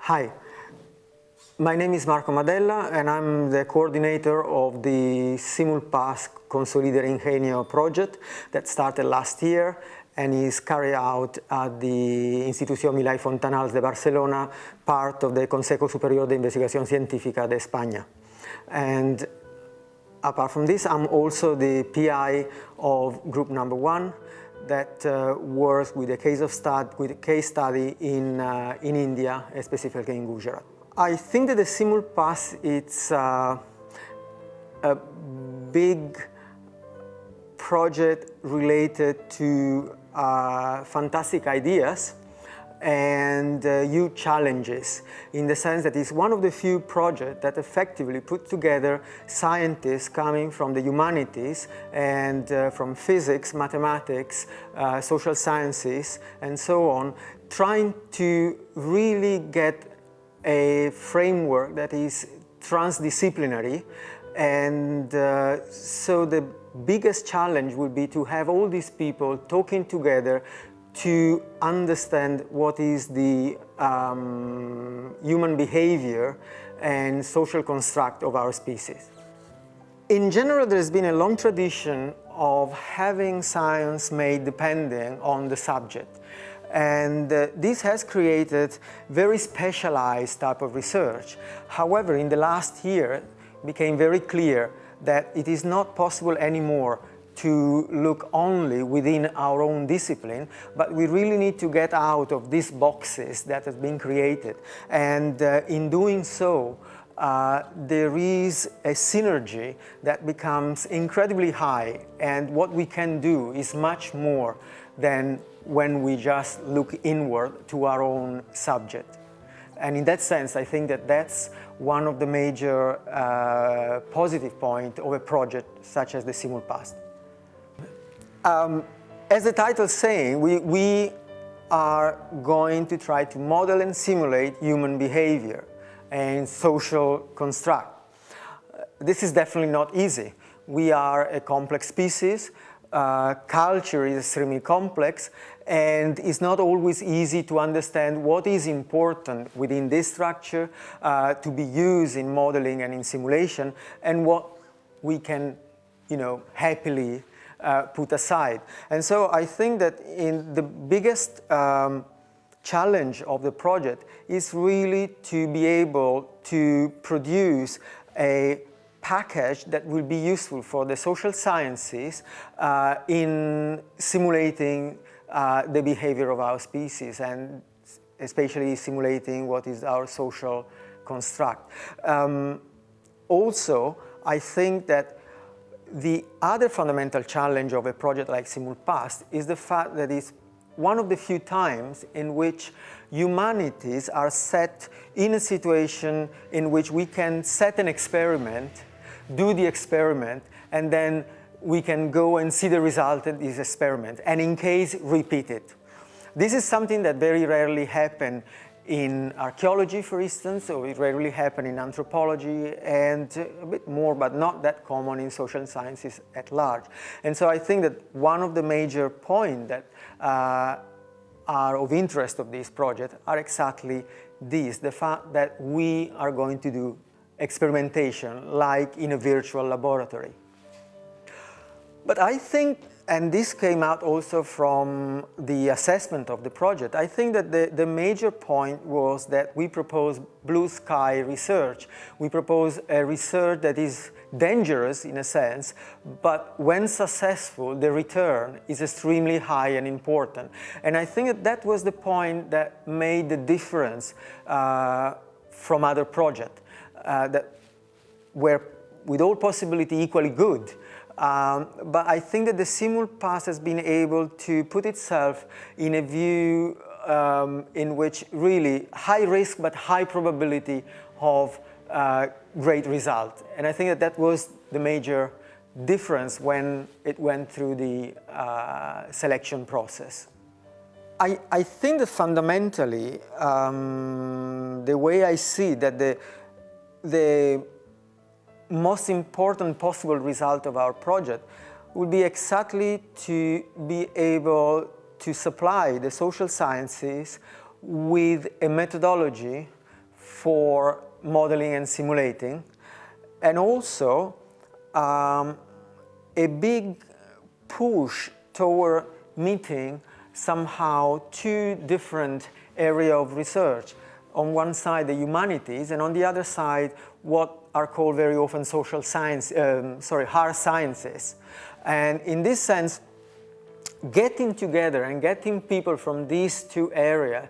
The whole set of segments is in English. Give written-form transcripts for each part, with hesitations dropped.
Hi, my name is Marco Madella and I'm the coordinator of the SimulPast Consolidar Ingenio project that started last year and is carried out at the Institució Milà i Fontanals de Barcelona, part of the Consejo Superior de Investigación Científica de España. And apart from this, I'm also the PI of group number 1 that works with a case study in India, specifically in Gujarat. I think that the SimulPast it's a big project related to fantastic ideas and huge challenges, in the sense that it's one of the few projects that effectively put together scientists coming from the humanities and from physics, mathematics, social sciences, and so on, trying to really get a framework that is transdisciplinary. And so the biggest challenge would be to have all these people talking together to understand what is the human behavior and social construct of our species. In general, there's been a long tradition of having science made dependent on the subject. And this has created very specialized type of research. However, in the last year, it became very clear that it is not possible anymore to look only within our own discipline, but we really need to get out of these boxes that have been created. And in doing so, there is a synergy that becomes incredibly high, and what we can do is much more than when we just look inward to our own subject. And in that sense, I think that that's one of the major positive points of a project such as the SimulPast. As the title is saying, we are going to try to model and simulate human behavior and social construct. This is definitely not easy. We are a complex species. Culture is extremely complex, and it's not always easy to understand what is important within this structure to be used in modeling and in simulation, and what we can, happily put aside. And so I think that in the biggest challenge of the project is really to be able to produce a package that will be useful for the social sciences in simulating the behavior of our species, and especially simulating what is our social construct. Also, I think that the other fundamental challenge of a project like SimulPast is the fact that it's one of the few times in which humanities are set in a situation in which we can set an experiment, do the experiment, and then we can go and see the result of this experiment, and in case, repeat it. This is something that very rarely happens in archaeology, for instance, or it rarely happens in anthropology, and a bit more, but not that common in social sciences at large. And so I think that one of the major points that are of interest of this project are exactly these, the fact that we are going to do experimentation like in a virtual laboratory. But I think, and this came out also from the assessment of the project, I think that the major point was that we propose blue sky research. We propose a research that is dangerous in a sense, but when successful, the return is extremely high and important. And I think that that was the point that made the difference from other projects that were, with all possibility, equally good. But I think that the SimulPast has been able to put itself in a view in which really high risk but high probability of great result. And I think that that was the major difference when it went through the selection process. I think that fundamentally, the way I see that the most important possible result of our project would be exactly to be able to supply the social sciences with a methodology for modeling and simulating, and also a big push toward meeting somehow two different areas of research. On one side, the humanities, and on the other side, what are called very often social science, hard sciences. And in this sense, getting together and getting people from these two areas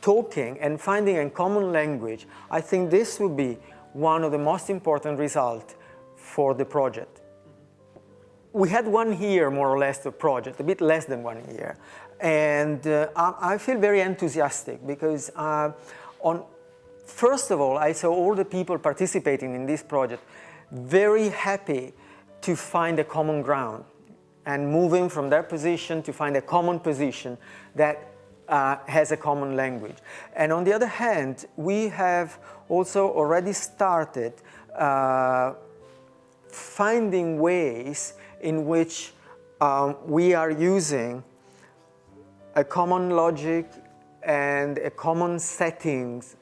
talking and finding a common language, I think this would be one of the most important results for the project. We had 1 year, more or less, the project, a bit less than 1 year. And I feel very enthusiastic because first of all, I saw all the people participating in this project very happy to find a common ground and moving from their position to find a common position that has a common language. And on the other hand, we have also already started finding ways in which we are using a common logic and a common settings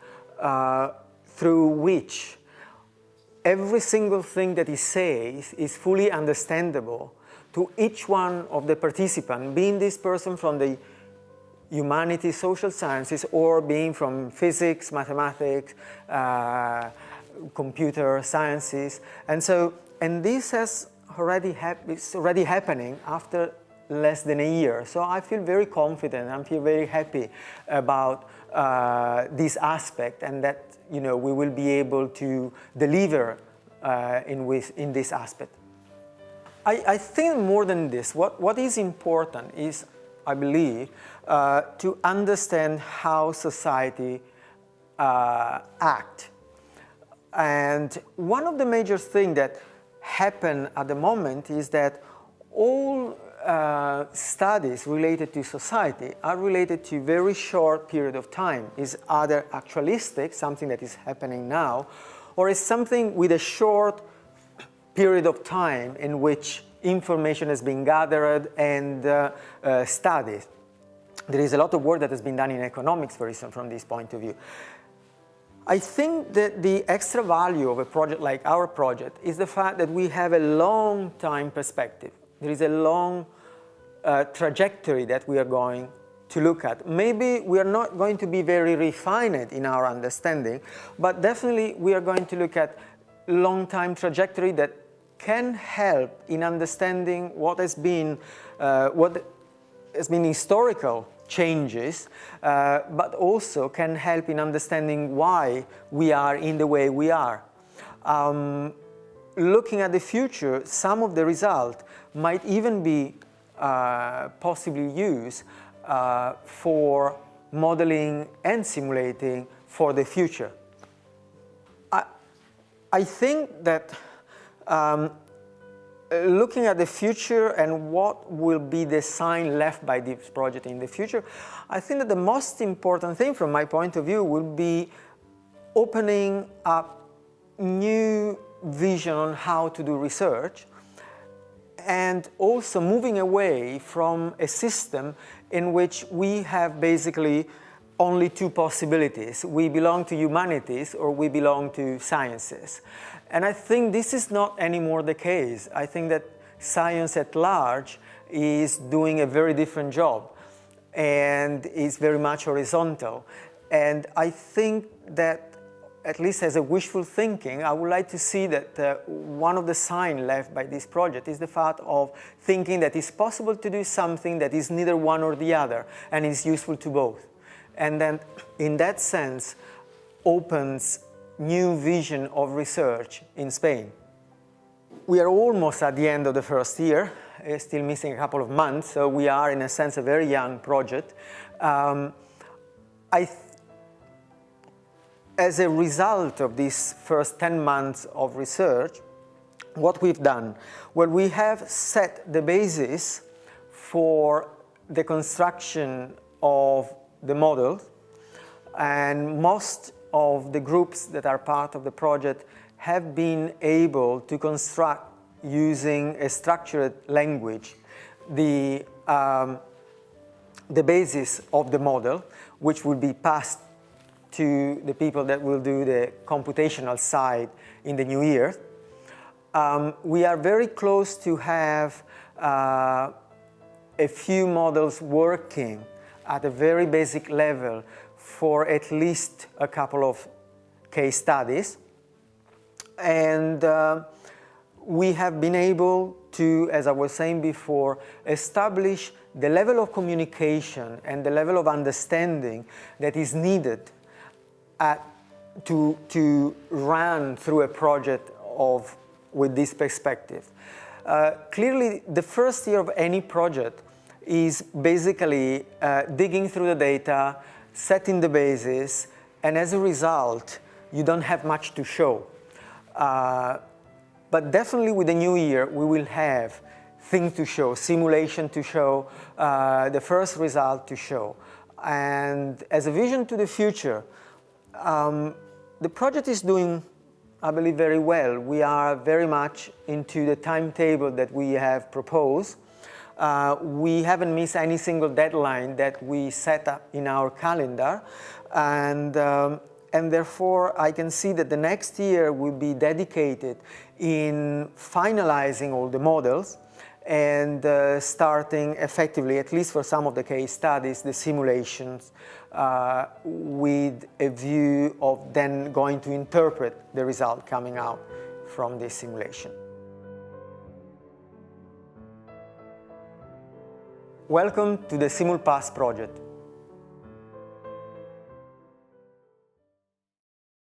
through which every single thing that he says is fully understandable to each one of the participants, being this person from the humanities, social sciences, or being from physics, mathematics, computer sciences. And this has it's already happening after less than a year. So I feel very confident, I feel very happy about this aspect, and that we will be able to deliver in this aspect. I think more than this, what is important is, I believe, to understand how society act. And one of the major things that happen at the moment is that all studies related to society are related to very short period of time. Is either actualistic, something that is happening now, or is something with a short period of time in which information has been gathered and studied. There is a lot of work that has been done in economics, for instance, from this point of view. I think that the extra value of a project like our project is the fact that we have a long time perspective. There is a long trajectory that we are going to look at. Maybe we are not going to be very refined in our understanding, but definitely we are going to look at long time trajectory that can help in understanding what has been historical changes, but also can help in understanding why we are in the way we are. Looking at the future, some of the results might even be possibly used for modeling and simulating for the future. I think that looking at the future and what will be the sign left by this project in the future, I think that the most important thing from my point of view will be opening up new vision on how to do research, and also moving away from a system in which we have basically only two possibilities. We belong to humanities or we belong to sciences. And I think this is not anymore the case. I think that science at large is doing a very different job and is very much horizontal. And I think that, at least as a wishful thinking, I would like to see that one of the signs left by this project is the fact of thinking that it's possible to do something that is neither one or the other and is useful to both. And then, in that sense, opens new vision of research in Spain. We are almost at the end of the first year, still missing a couple of months, so we are, in a sense, a very young project. As a result of these first 10 months of research, what we've done? Well, we have set the basis for the construction of the model, and most of the groups that are part of the project have been able to construct using a structured language the basis of the model, which will be passed to the people that will do the computational side in the new year. We are very close to have a few models working at a very basic level for at least a couple of case studies. And we have been able to, as I was saying before, establish the level of communication and the level of understanding that is needed to run through a project with this perspective. Clearly, the first year of any project is basically digging through the data, setting the basis, and as a result, you don't have much to show. But definitely with the new year, we will have things to show, simulation to show, the first result to show. And as a vision to the future, the project is doing, I believe, very well. We are very much into the timetable that we have proposed. We haven't missed any single deadline that we set up in our calendar. And therefore, I can see that the next year will be dedicated in finalizing all the models and starting effectively, at least for some of the case studies, the simulations with a view of then going to interpret the result coming out from this simulation. Welcome to the SimulPast project.